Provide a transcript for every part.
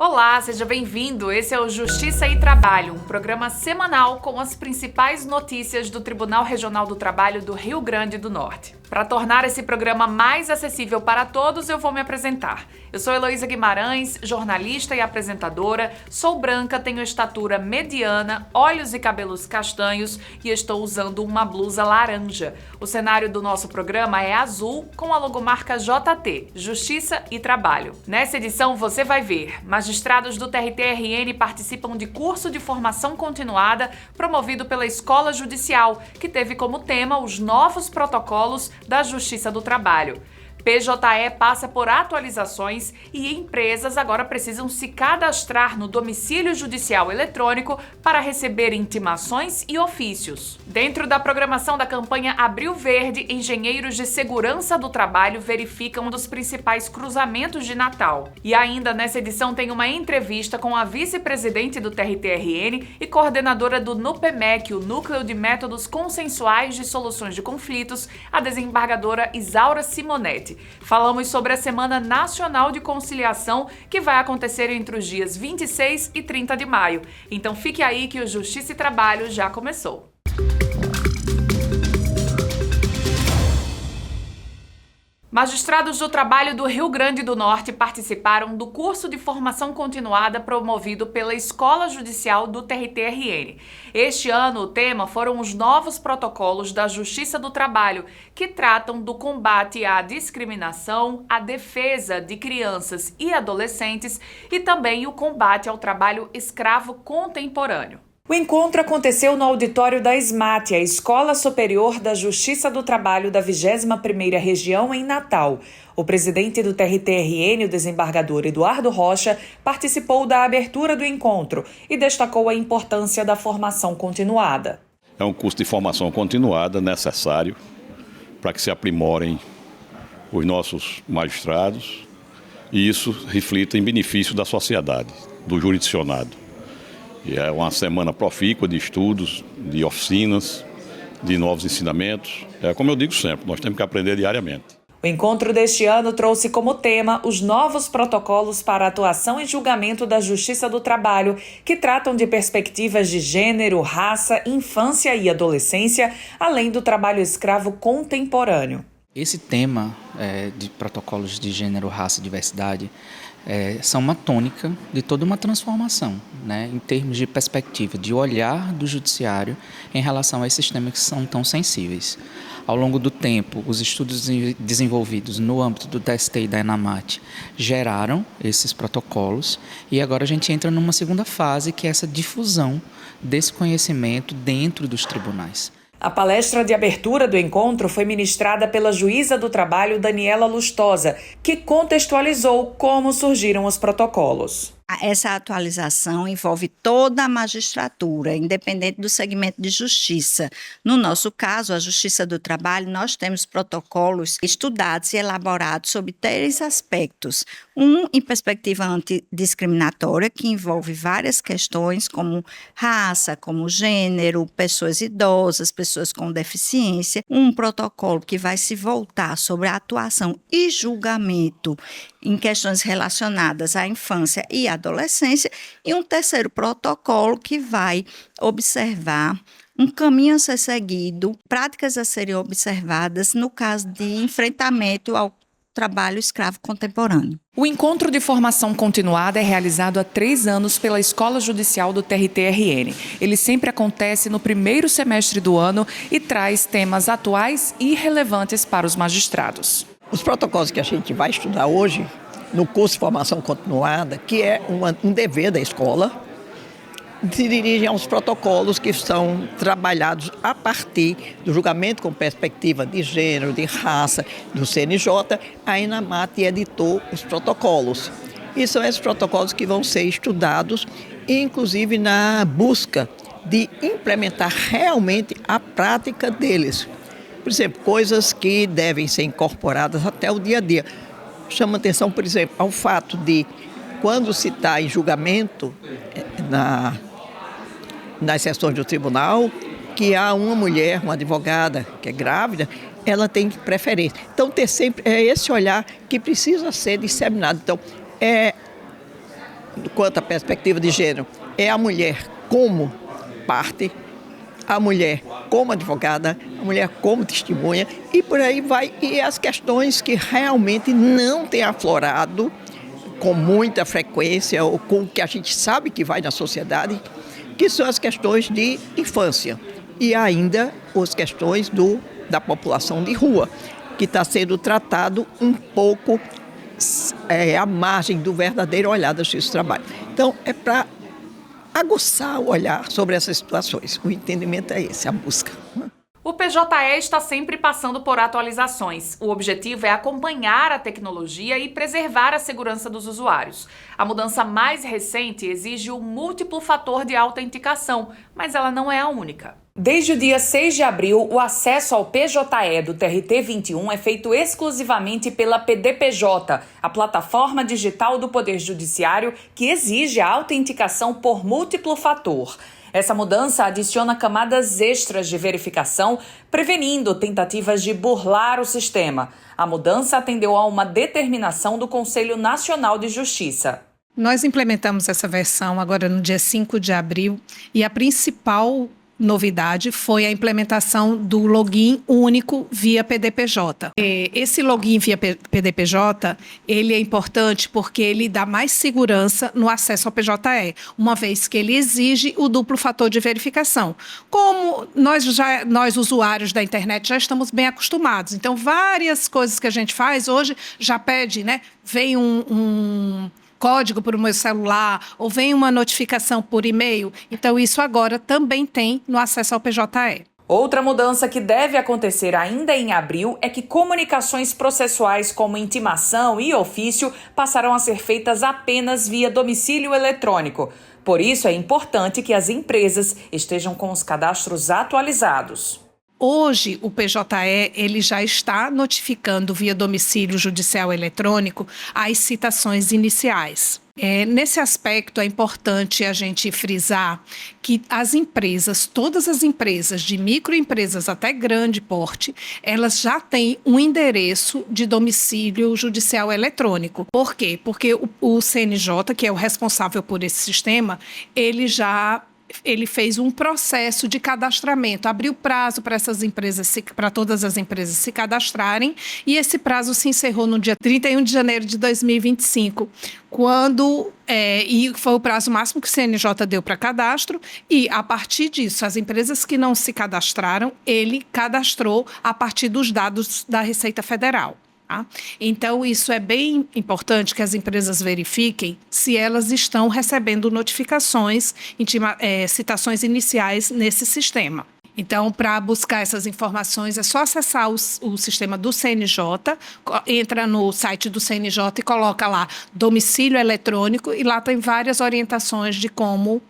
Olá, seja bem-vindo. Esse é o Justiça e Trabalho, um programa semanal com as principais notícias do Tribunal Regional do Trabalho do Rio Grande do Norte. Para tornar esse programa mais acessível para todos, eu vou me apresentar. Eu sou Heloísa Guimarães, jornalista e apresentadora, sou branca, tenho estatura mediana, olhos e cabelos castanhos e estou usando uma blusa laranja. O cenário do nosso programa é azul com a logomarca JT, Justiça e Trabalho. Nessa edição você vai ver: magistrados do TRT-RN participam de curso de formação continuada promovido pela Escola Judicial, que teve como tema os novos protocolos da Justiça do Trabalho. PJE passa por atualizações e empresas agora precisam se cadastrar no domicílio judicial eletrônico para receber intimações e ofícios. Dentro da programação da campanha Abril Verde, engenheiros de segurança do trabalho verificam um dos principais cruzamentos de Natal. E ainda nessa edição tem uma entrevista com a vice-presidente do TRT-RN e coordenadora do NUPEMEC, o Núcleo de Métodos Consensuais de Soluções de Conflitos, a desembargadora Isaura Simonetti. Falamos sobre a Semana Nacional de Conciliação, que vai acontecer entre os dias 26 e 30 de maio. Então fique aí que o Justiça e Trabalho já começou. Magistrados do Trabalho do Rio Grande do Norte participaram do curso de formação continuada promovido pela Escola Judicial do TRT-RN. Este ano, o tema foram os novos protocolos da Justiça do Trabalho, que tratam do combate à discriminação, à defesa de crianças e adolescentes e também o combate ao trabalho escravo contemporâneo. O encontro aconteceu no auditório da SMAT, a Escola Superior da Justiça do Trabalho da 21ª Região, em Natal. O presidente do TRT-RN, o desembargador Eduardo Rocha, participou da abertura do encontro e destacou a importância da formação continuada. É um curso de formação continuada necessário para que se aprimorem os nossos magistrados e isso reflita em benefício da sociedade, do jurisdicionado. E é uma semana profícua de estudos, de oficinas, de novos ensinamentos. É como eu digo sempre, nós temos que aprender diariamente. O encontro deste ano trouxe como tema os novos protocolos para atuação e julgamento da Justiça do Trabalho, que tratam de perspectivas de gênero, raça, infância e adolescência, além do trabalho escravo contemporâneo. Esse tema de protocolos de gênero, raça e diversidade são uma tônica de toda uma transformação, né, em termos de perspectiva, de olhar do judiciário em relação a esses temas que são tão sensíveis. Ao longo do tempo, os estudos desenvolvidos no âmbito do TST e da ENAMAT geraram esses protocolos e agora a gente entra numa segunda fase, que é essa difusão desse conhecimento dentro dos tribunais. A palestra de abertura do encontro foi ministrada pela juíza do trabalho Daniela Lustosa, que contextualizou como surgiram os protocolos. Essa atualização envolve toda a magistratura, independente do segmento de justiça. No nosso caso, a Justiça do Trabalho, nós temos protocolos estudados e elaborados sobre 3 aspectos. Um, em perspectiva antidiscriminatória, que envolve várias questões como raça, como gênero, pessoas idosas, pessoas com deficiência. Um protocolo que vai se voltar sobre a atuação e julgamento em questões relacionadas à infância e à adolescência, e um terceiro protocolo que vai observar um caminho a ser seguido, práticas a serem observadas no caso de enfrentamento ao trabalho escravo contemporâneo. O encontro de formação continuada é realizado há 3 anos pela Escola Judicial do TRT-RN. Ele sempre acontece no primeiro semestre do ano e traz temas atuais e relevantes para os magistrados. Os protocolos que a gente vai estudar hoje, no curso de formação continuada, que é um dever da escola, se dirigem aos protocolos que são trabalhados a partir do julgamento com perspectiva de gênero, de raça, do CNJ. A ENAMAT editou os protocolos. E são esses protocolos que vão ser estudados, inclusive na busca de implementar realmente a prática deles. Por exemplo, coisas que devem ser incorporadas até o dia a dia. Chama atenção, por exemplo, ao fato de, quando se está em julgamento nas sessões do tribunal, que há uma mulher, uma advogada que é grávida, ela tem preferência. Então, ter sempre esse olhar que precisa ser disseminado. Então, quanto à perspectiva de gênero, é a mulher como parte, a mulher como advogada, a mulher como testemunha, e por aí vai. E as questões que realmente não têm aflorado com muita frequência, ou com o que a gente sabe que vai na sociedade, que são as questões de infância. E ainda as questões da população de rua, que está sendo tratado um pouco à margem do verdadeiro olhar da justiça do trabalho. Então, é para aguçar o olhar sobre essas situações. O entendimento é esse, a busca. O PJE está sempre passando por atualizações. O objetivo é acompanhar a tecnologia e preservar a segurança dos usuários. A mudança mais recente exige o múltiplo fator de autenticação, mas ela não é a única. Desde o dia 6 de abril, o acesso ao PJE do TRT 21 é feito exclusivamente pela PDPJ, a plataforma digital do Poder Judiciário que exige a autenticação por múltiplo fator. Essa mudança adiciona camadas extras de verificação, prevenindo tentativas de burlar o sistema. A mudança atendeu a uma determinação do Conselho Nacional de Justiça. Nós implementamos essa versão agora no dia 5 de abril e a principal novidade foi a implementação do login único via PDPJ. Esse login via PDPJ, ele é importante porque ele dá mais segurança no acesso ao PJE, uma vez que ele exige o duplo fator de verificação. Como nós usuários da internet já estamos bem acostumados, então várias coisas que a gente faz hoje já pede, né? Vem um código para o meu celular, ou vem uma notificação por e-mail. Então, isso agora também tem no acesso ao PJE. Outra mudança que deve acontecer ainda em abril é que comunicações processuais como intimação e ofício passarão a ser feitas apenas via domicílio eletrônico. Por isso, é importante que as empresas estejam com os cadastros atualizados. Hoje, o PJE ele já está notificando via domicílio judicial eletrônico as citações iniciais. Nesse aspecto, é importante a gente frisar que as empresas, todas as empresas, de microempresas até grande porte, elas já têm um endereço de domicílio judicial eletrônico. Por quê? Porque o CNJ, que é o responsável por esse sistema, ele fez um processo de cadastramento, abriu prazo para essas empresas, para todas as empresas se cadastrarem, e esse prazo se encerrou no dia 31 de janeiro de 2025, e foi o prazo máximo que o CNJ deu para cadastro, e a partir disso, as empresas que não se cadastraram, ele cadastrou a partir dos dados da Receita Federal. Então, isso é bem importante que as empresas verifiquem se elas estão recebendo notificações, citações iniciais nesse sistema. Então, para buscar essas informações, é só acessar o sistema do CNJ, entra no site do CNJ e coloca lá domicílio eletrônico, e lá tem várias orientações de como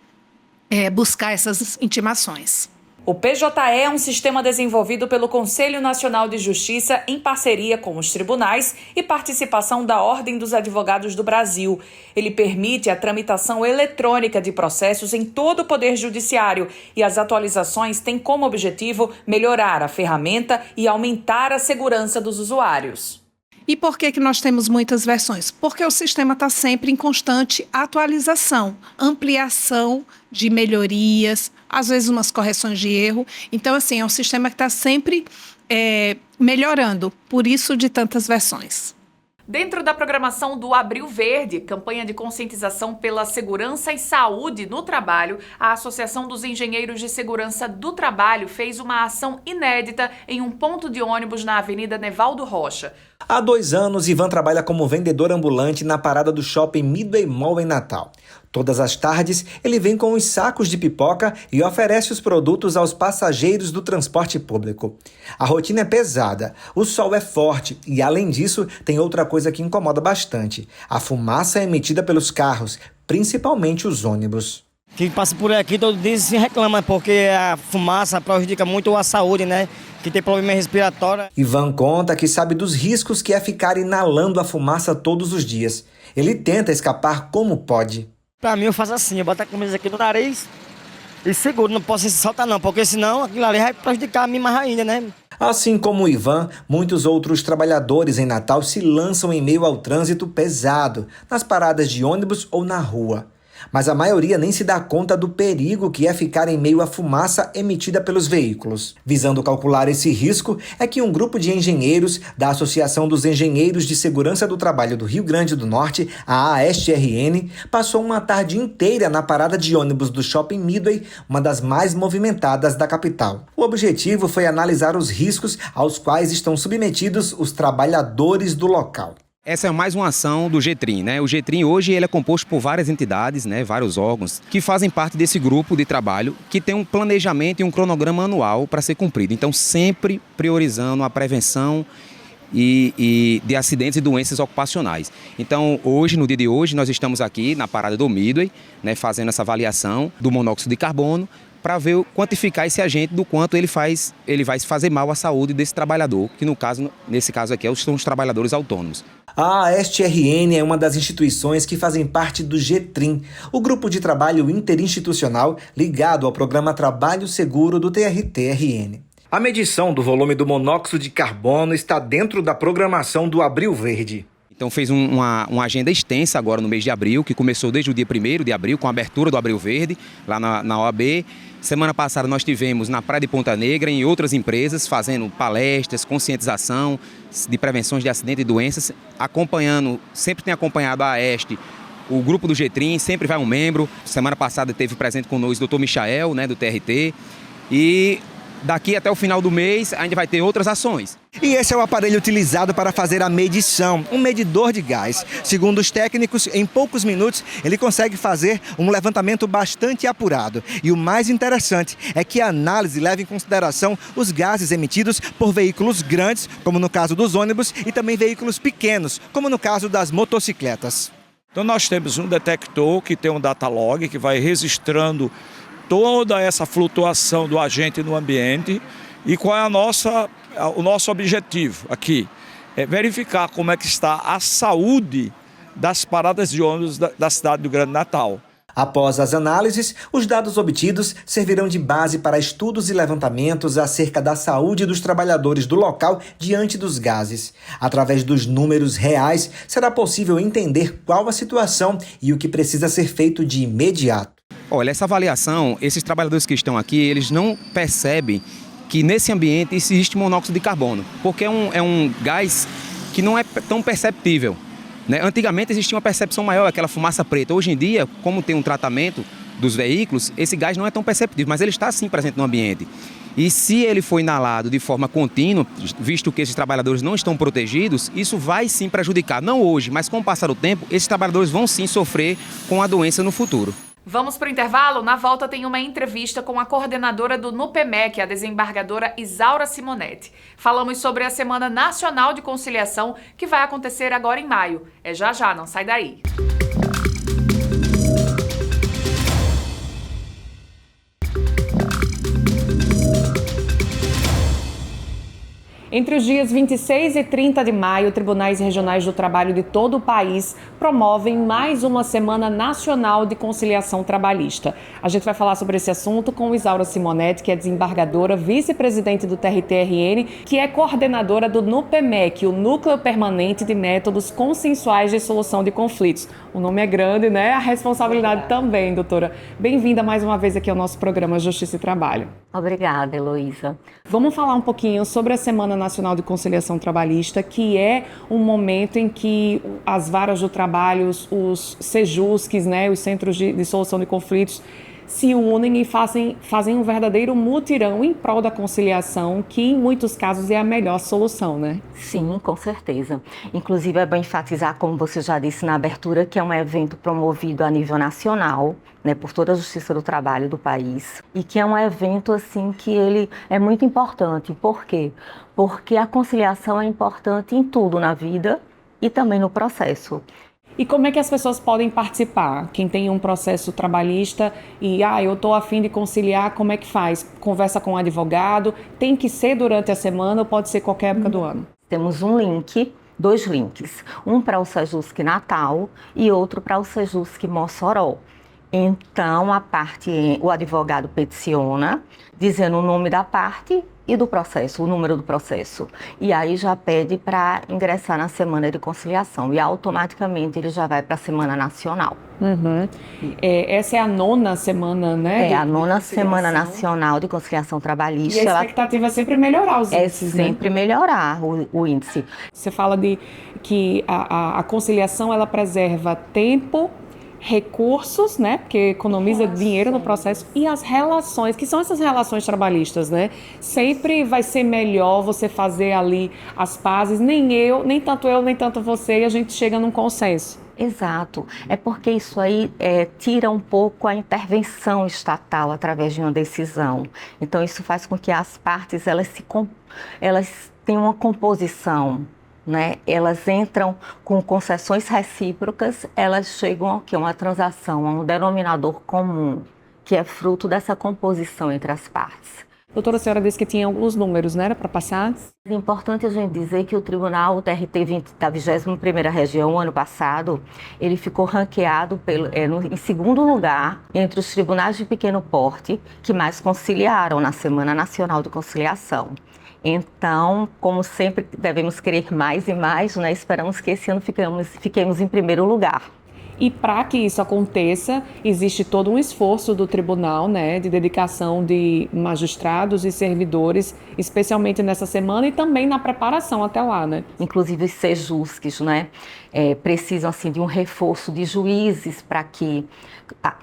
buscar essas intimações. O PJE é um sistema desenvolvido pelo Conselho Nacional de Justiça em parceria com os tribunais e participação da Ordem dos Advogados do Brasil. Ele permite a tramitação eletrônica de processos em todo o Poder Judiciário e as atualizações têm como objetivo melhorar a ferramenta e aumentar a segurança dos usuários. E por que nós temos muitas versões? Porque o sistema está sempre em constante atualização, ampliação de melhorias, às vezes umas correções de erro. Então, assim, é um sistema que está sempre melhorando, por isso de tantas versões. Dentro da programação do Abril Verde, campanha de conscientização pela segurança e saúde no trabalho, a Associação dos Engenheiros de Segurança do Trabalho fez uma ação inédita em um ponto de ônibus na Avenida Nevaldo Rocha. Há 2 anos, Ivan trabalha como vendedor ambulante na parada do shopping Midway Mall em Natal. Todas as tardes, ele vem com os sacos de pipoca e oferece os produtos aos passageiros do transporte público. A rotina é pesada, o sol é forte e, além disso, tem outra coisa que incomoda bastante. A fumaça emitida pelos carros, principalmente os ônibus. Quem passa por aqui todo dia se reclama porque a fumaça prejudica muito a saúde, né? Que tem problema respiratório. Ivan conta que sabe dos riscos que é ficar inalando a fumaça todos os dias. Ele tenta escapar como pode. Pra mim, eu faço assim, eu boto a camisa aqui no nariz e seguro, não posso soltar não, porque senão aquilo ali vai prejudicar a mim mais ainda, né? Assim como o Ivan, muitos outros trabalhadores em Natal se lançam em meio ao trânsito pesado, nas paradas de ônibus ou na rua. Mas a maioria nem se dá conta do perigo que é ficar em meio à fumaça emitida pelos veículos. Visando calcular esse risco, é que um grupo de engenheiros da Associação dos Engenheiros de Segurança do Trabalho do Rio Grande do Norte, a AEST-RN, passou uma tarde inteira na parada de ônibus do Shopping Midway, uma das mais movimentadas da capital. O objetivo foi analisar os riscos aos quais estão submetidos os trabalhadores do local. Essa é mais uma ação do GETRIM, né? O GETRIM hoje ele é composto por várias entidades, né? Vários órgãos que fazem parte desse grupo de trabalho que tem um planejamento e um cronograma anual para ser cumprido. Então, sempre priorizando a prevenção e de acidentes e doenças ocupacionais. Então, hoje, no dia de hoje, nós estamos aqui na parada do Midway, né? Fazendo essa avaliação do monóxido de carbono para ver, quantificar esse agente do quanto ele vai fazer mal à saúde desse trabalhador, que nesse caso aqui são os trabalhadores autônomos. A AEST-RN é uma das instituições que fazem parte do GETRIM, o grupo de trabalho interinstitucional ligado ao programa Trabalho Seguro do TRT-RN. A medição do volume do monóxido de carbono está dentro da programação do Abril Verde. Então fez uma agenda extensa agora no mês de abril, que começou desde o dia 1º de abril, com a abertura do Abril Verde, lá na OAB. Semana passada nós tivemos na Praia de Ponta Negra e em outras empresas, fazendo palestras, conscientização de prevenções de acidentes e doenças, sempre tem acompanhado a AEST, o grupo do GETRIM, sempre vai um membro. Semana passada teve presente conosco o Dr. Michael, né, do TRT, e daqui até o final do mês ainda vai ter outras ações. E esse é o aparelho utilizado para fazer a medição, um medidor de gás. Segundo os técnicos, em poucos minutos ele consegue fazer um levantamento bastante apurado. E o mais interessante é que a análise leva em consideração os gases emitidos por veículos grandes, como no caso dos ônibus, e também veículos pequenos, como no caso das motocicletas. Então nós temos um detector que tem um data log que vai registrando toda essa flutuação do agente no ambiente. E qual é o nosso objetivo aqui? É verificar como é que está a saúde das paradas de ônibus da cidade do Grande Natal. Após as análises, os dados obtidos servirão de base para estudos e levantamentos acerca da saúde dos trabalhadores do local diante dos gases. Através dos números reais, será possível entender qual a situação e o que precisa ser feito de imediato. Olha, essa avaliação, esses trabalhadores que estão aqui, eles não percebem que nesse ambiente existe monóxido de carbono, porque é um gás que não é tão perceptível, né? Antigamente existia uma percepção maior, aquela fumaça preta. Hoje em dia, como tem um tratamento dos veículos, esse gás não é tão perceptível, mas ele está sim presente no ambiente. E se ele for inalado de forma contínua, visto que esses trabalhadores não estão protegidos, isso vai sim prejudicar, não hoje, mas com o passar do tempo, esses trabalhadores vão sim sofrer com a doença no futuro. Vamos para o intervalo? Na volta tem uma entrevista com a coordenadora do NUPEMEC, a desembargadora Isaura Simonetti. Falamos sobre a Semana Nacional de Conciliação, que vai acontecer agora em maio. É já, não sai daí. Entre os dias 26 e 30 de maio, tribunais regionais do trabalho de todo o país promovem mais uma Semana Nacional de Conciliação Trabalhista. A gente vai falar sobre esse assunto com Isaura Simonetti, que é desembargadora, vice-presidente do TRT-RN, que é coordenadora do NUPEMEC, o Núcleo Permanente de Métodos Consensuais de Solução de Conflitos. O nome é grande, né? A responsabilidade também, doutora. Bem-vinda mais uma vez aqui ao nosso programa Justiça e Trabalho. Obrigada, Heloísa. Vamos falar um pouquinho sobre a Semana Nacional de Conciliação Trabalhista, que é um momento em que as varas do trabalho, os SEJUSCs, né, os Centros de Solução de Conflitos, se unem e fazem um verdadeiro mutirão em prol da conciliação, que em muitos casos é a melhor solução, né? Sim, com certeza. Inclusive é bom enfatizar, como você já disse na abertura, que é um evento promovido a nível nacional, né, por toda a Justiça do Trabalho do país, e que é um evento assim que ele é muito importante. Por quê? Porque a conciliação é importante em tudo na vida e também no processo. E como é que as pessoas podem participar? Quem tem um processo trabalhista e, eu estou a fim de conciliar, como é que faz? Conversa com um advogado? Tem que ser durante a semana ou pode ser qualquer época do ano? Temos um link, 2 links. Um para o SEJUSC Natal e outro para o SEJUSC Mossoró. Então, o advogado peticiona, dizendo o nome da parte e do processo, o número do processo. E aí já pede para ingressar na semana de conciliação e automaticamente ele já vai para a semana nacional. Essa é a 9ª semana, né? É a 9ª semana nacional de conciliação trabalhista. E a expectativa é sempre melhorar os índices, É sempre melhorar o índice. Você fala de que a conciliação ela preserva tempo, recursos, né? Porque economiza dinheiro no processo, e as relações, que são essas relações trabalhistas, né? Sempre vai ser melhor você fazer ali as pazes, nem tanto você, e a gente chega num consenso. Exato. É porque isso aí tira um pouco a intervenção estatal através de uma decisão. Então isso faz com que as partes elas tenham uma composição, né? Elas entram com concessões recíprocas, elas chegam ao que? Uma transação, a um denominador comum, que é fruto dessa composição entre as partes. Doutora, a senhora disse que tinha alguns números, né, para passar? É importante a gente dizer que o Tribunal TRT da 21ª Região, ano passado, ele ficou ranqueado em segundo lugar entre os tribunais de pequeno porte que mais conciliaram na Semana Nacional de Conciliação. Então, como sempre, devemos querer mais e mais, né? Esperamos que esse ano fiquemos em primeiro lugar. E para que isso aconteça, existe todo um esforço do tribunal, né, de dedicação de magistrados e servidores, especialmente nessa semana e também na preparação até lá, né? Inclusive os sejusques, né, precisam assim de um reforço de juízes para que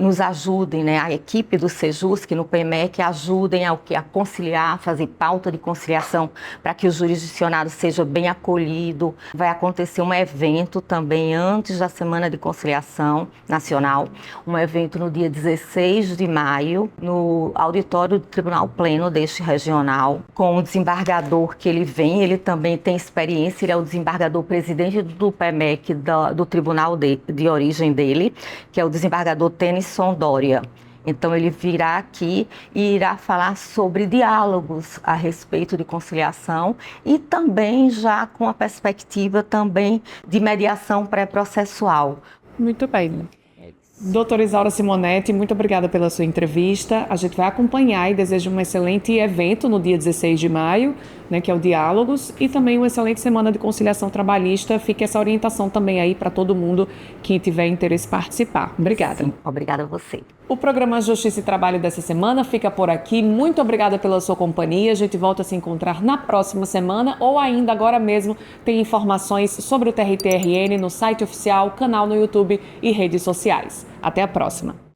nos ajudem, né, a equipe do sejusque no PMEC ajudem a conciliar, fazer pauta de conciliação para que o jurisdicionado seja bem acolhido. Vai acontecer um evento também antes da Semana de Conciliação Nacional, um evento no dia 16 de maio, no auditório do Tribunal Pleno deste regional, com o desembargador que ele também tem experiência, ele é o desembargador presidente do PMEC do tribunal de origem dele, que é o desembargador Tennyson Doria. Então ele virá aqui e irá falar sobre diálogos a respeito de conciliação e também já com a perspectiva também de mediação pré-processual. Muito bem. Doutora Isaura Simonetti, muito obrigada pela sua entrevista. A gente vai acompanhar e desejo um excelente evento no dia 16 de maio, né, que é o Diálogos, e também uma excelente semana de conciliação trabalhista. Fique essa orientação também aí para todo mundo que tiver interesse em participar. Obrigada. Sim, obrigada a você. O programa Justiça e Trabalho dessa semana fica por aqui. Muito obrigada pela sua companhia. A gente volta a se encontrar na próxima semana ou ainda agora mesmo tem informações sobre o TRT-RN no site oficial, canal no YouTube e redes sociais. Até a próxima.